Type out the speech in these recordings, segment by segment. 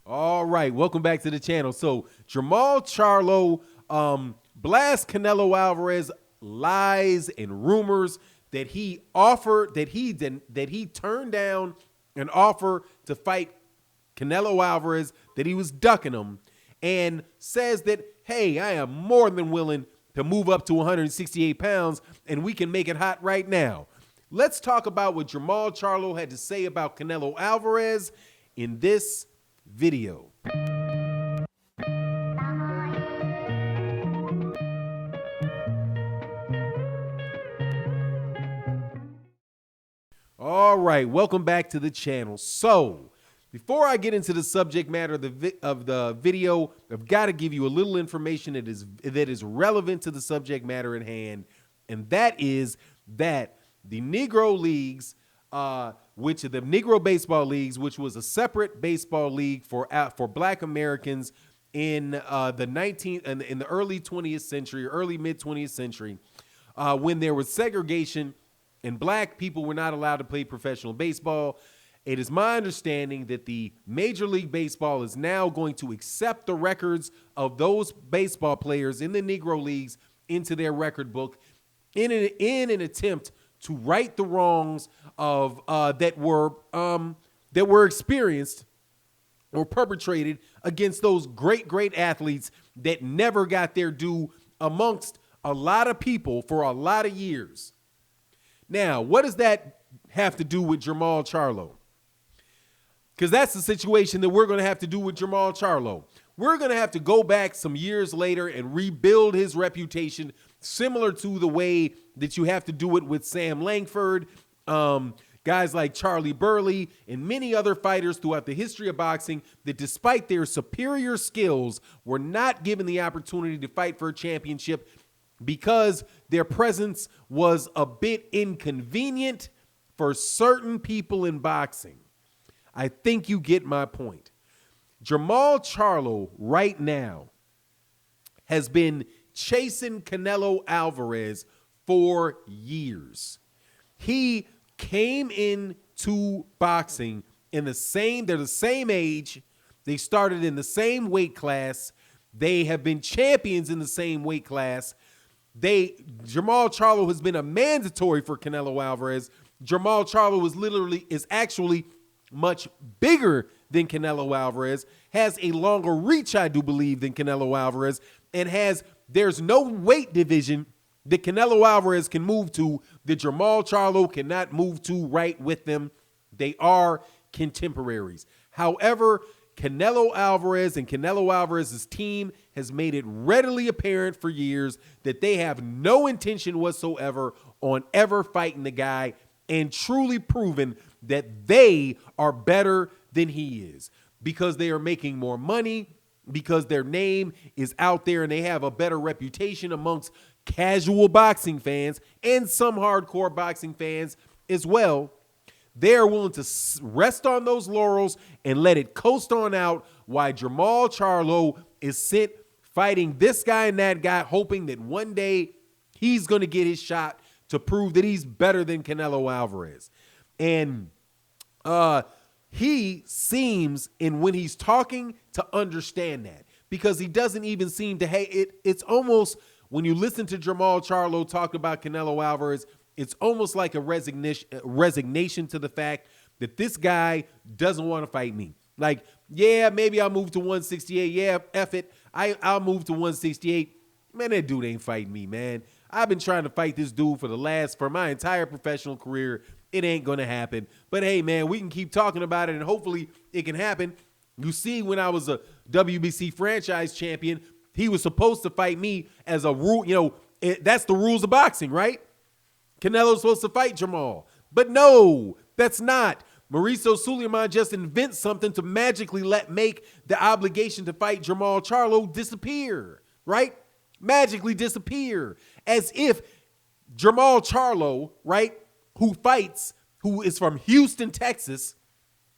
All right, welcome back to the channel. So Jermall Charlo blasts Canelo Alvarez lies and rumors that he turned down an offer to fight Canelo Alvarez, that he was ducking him, and says that, hey, I am more than willing to move up to 168 pounds and we can make it hot right now. Let's talk about what Jermall Charlo had to say about Canelo Alvarez in this video. All right, welcome back to the channel. So, before I get into the subject matter of the video, I've got to give you a little information that is relevant to the subject matter at hand, and that is that the Negro Leagues, which are the Negro Baseball Leagues, which was a separate baseball league for Black Americans in the early 20th century, early mid 20th century, when there was segregation and black people were not allowed to play professional baseball. It is my understanding that the Major League Baseball is now going to accept the records of those baseball players in the Negro Leagues into their record book in an attempt to right the wrongs of that were experienced or perpetrated against those great athletes that never got their due amongst a lot of people for a lot of years. Now, what does that have to do with Jermall Charlo? Because that's the situation that we're going to have to do with Jermall Charlo. We're going to have to go back some years later and rebuild his reputation, similar to the way that you have to do it with Sam Langford, guys like Charlie Burley, and many other fighters throughout the history of boxing that, despite their superior skills, were not given the opportunity to fight for a championship because their presence was a bit inconvenient for certain people in boxing. I think you get my point. Jermall Charlo right now has been chasing Canelo Alvarez for years. He came into boxing they're the same age. They started in the same weight class. They have been champions in the same weight class. Jermall Charlo has been a mandatory for Canelo Alvarez. Jermall Charlo is actually much bigger than Canelo Alvarez, has a longer reach, I do believe, than Canelo Alvarez, and there's no weight division that Canelo Alvarez can move to that Jermall Charlo cannot move to right with them. They are contemporaries. However, Canelo Alvarez and Canelo Alvarez's team has made it readily apparent for years that they have no intention whatsoever on ever fighting the guy, and truly proven that they are better than he is because they are making more money, because their name is out there and they have a better reputation amongst casual boxing fans and some hardcore boxing fans as well. They're willing to rest on those laurels and let it coast on out while Jermall Charlo is sent fighting this guy and that guy, hoping that one day he's going to get his shot to prove that he's better than Canelo Alvarez. And he seems, when he's talking, to understand that, because he doesn't even seem to hate it. It's almost, when you listen to Jermall Charlo talk about Canelo Alvarez, it's almost like a resignation to the fact that this guy doesn't want to fight me. Like, yeah, maybe I'll move to 168. Yeah, F it. I'll move to 168. Man, that dude ain't fighting me, man. I've been trying to fight this dude for my entire professional career. It ain't going to happen. But hey, man, we can keep talking about it and hopefully it can happen. You see, when I was a WBC franchise champion, he was supposed to fight me as a rule. That's the rules of boxing, right? Canelo's supposed to fight Jermall. But no, that's not. Mauricio Suleiman just invents something to magically make the obligation to fight Jermall Charlo disappear, right? Magically disappear. As if Jermall Charlo, right, who is from Houston, Texas,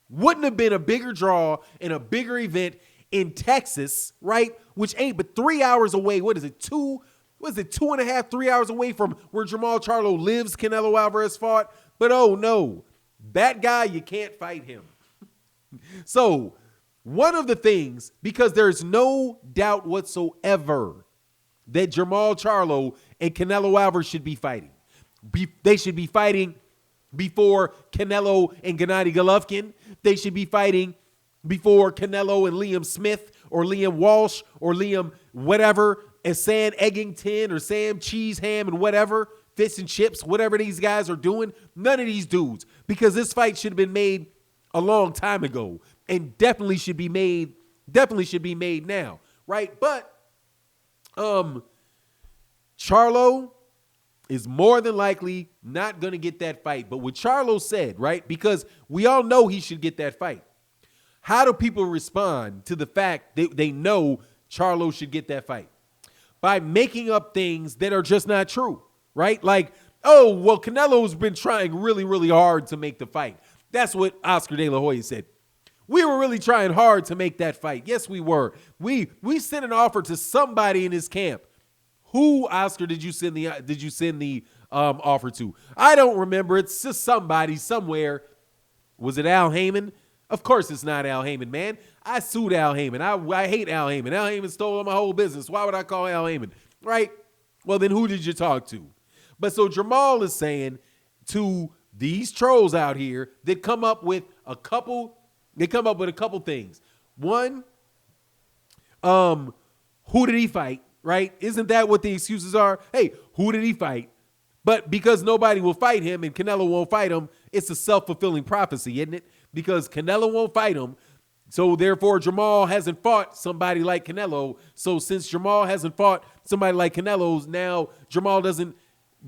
wouldn't have been a bigger draw and a bigger event in Texas, right? Which ain't but 3 hours away. What is it? 2.5, 3 hours away from where Jermall Charlo lives, Canelo Alvarez fought. But oh no, that guy, you can't fight him. So One of the things, because there's no doubt whatsoever that Jermall Charlo and Canelo Alvarez should be fighting. They should be fighting before Canelo and Gennady Golovkin. They should be fighting before Canelo and Liam Smith or Liam Walsh or Liam whatever, and Sam Eggington or Sam Cheeseham and whatever, Fish and Chips, whatever these guys are doing. None of these dudes, because this fight should have been made a long time ago and definitely should be made now, right? But Charlo is more than likely not going to get that fight. But what Charlo said, right, because we all know he should get that fight. How do people respond to the fact that they know Charlo should get that fight? By making up things that are just not true, right? Like, oh, well, Canelo's been trying really, really hard to make the fight. That's what Oscar De La Hoya said. We were really trying hard to make that fight. Yes, we were. We sent an offer to somebody in his camp. Who, Oscar, did you send the offer to? I don't remember. It's just somebody somewhere. Was it Al Heyman? Of course it's not Al Heyman, man. I sued Al Heyman. I hate Al Heyman. Al Heyman stole my whole business. Why would I call Al Heyman? Right? Well, then who did you talk to? But so Jermall is saying to these trolls out here that come up with a couple things. One, who did he fight? Right? Isn't that what the excuses are? Hey, who did he fight? But because nobody will fight him and Canelo won't fight him, it's a self-fulfilling prophecy, isn't it? Because Canelo won't fight him, so therefore Jermall hasn't fought somebody like Canelo. So since Jermall hasn't fought somebody like Canelo's, now Jermall doesn't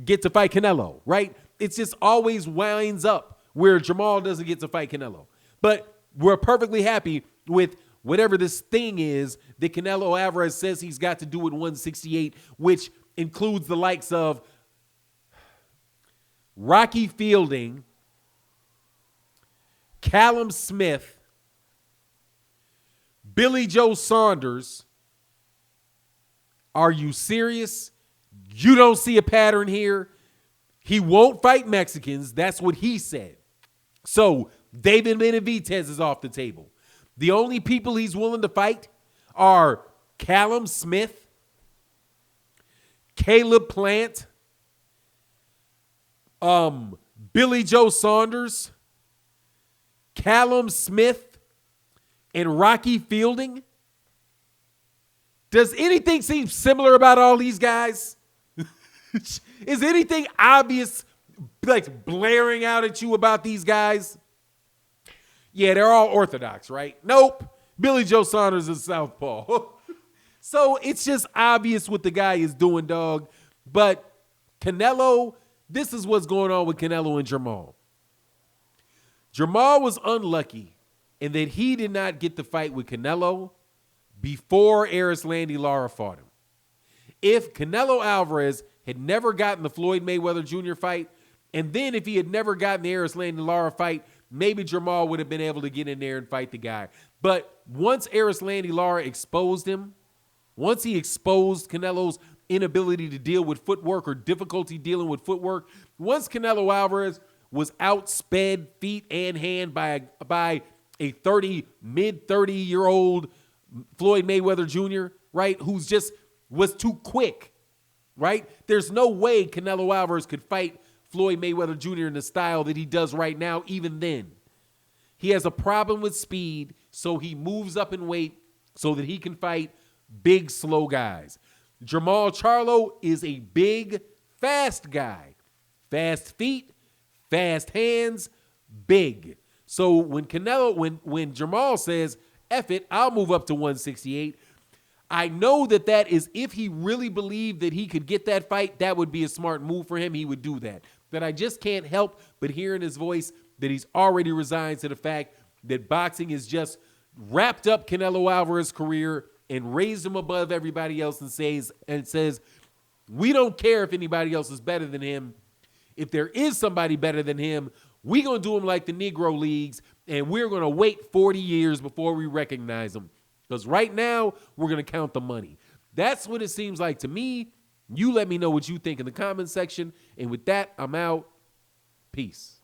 get to fight Canelo, right? It's just always winds up where Jermall doesn't get to fight Canelo. But we're perfectly happy with whatever this thing is that Canelo Alvarez says he's got to do at 168, which includes the likes of Rocky Fielding, Callum Smith, Billy Joe Saunders. Are you serious? You don't see a pattern here? He won't fight Mexicans. That's what he said. So David Benavidez is off the table. The only people he's willing to fight are Callum Smith, Caleb Plant, Billy Joe Saunders, Callum Smith, and Rocky Fielding. Does anything seem similar about all these guys? Is anything obvious, like blaring out at you about these guys? Yeah, they're all orthodox, right? Nope. Billy Joe Saunders is southpaw. So it's just obvious what the guy is doing, dog. But Canelo, this is what's going on with Canelo and Jermall. Jermall was unlucky in that he did not get the fight with Canelo before Erislandy Lara fought him. If Canelo Alvarez had never gotten the Floyd Mayweather Jr. fight, and then if he had never gotten the Erislandy Lara fight, maybe Jermall would have been able to get in there and fight the guy. But once Erislandy Lara exposed him, once he exposed Canelo's inability to deal with footwork or difficulty dealing with footwork, once Canelo Alvarez was outsped feet and hand by a mid-30-year-old Floyd Mayweather Jr., right, who's just was too quick, right? There's no way Canelo Alvarez could fight Floyd Mayweather Jr. in the style that he does right now, even then. He has a problem with speed, so he moves up in weight so that he can fight big, slow guys. Jermall Charlo is a big, fast guy. Fast feet, fast hands, big. So when Jermall says, F it, I'll move up to 168, I know that is, if he really believed that he could get that fight, that would be a smart move for him. He would do that. But I just can't help but hear in his voice that he's already resigned to the fact that boxing has just wrapped up Canelo Alvarez's career and raised him above everybody else and says, we don't care if anybody else is better than him. If there is somebody better than him, we're going to do him like the Negro Leagues, and we're going to wait 40 years before we recognize him. Because right now, we're going to count the money. That's what it seems like to me. You let me know what you think in the comment section. And with that, I'm out. Peace.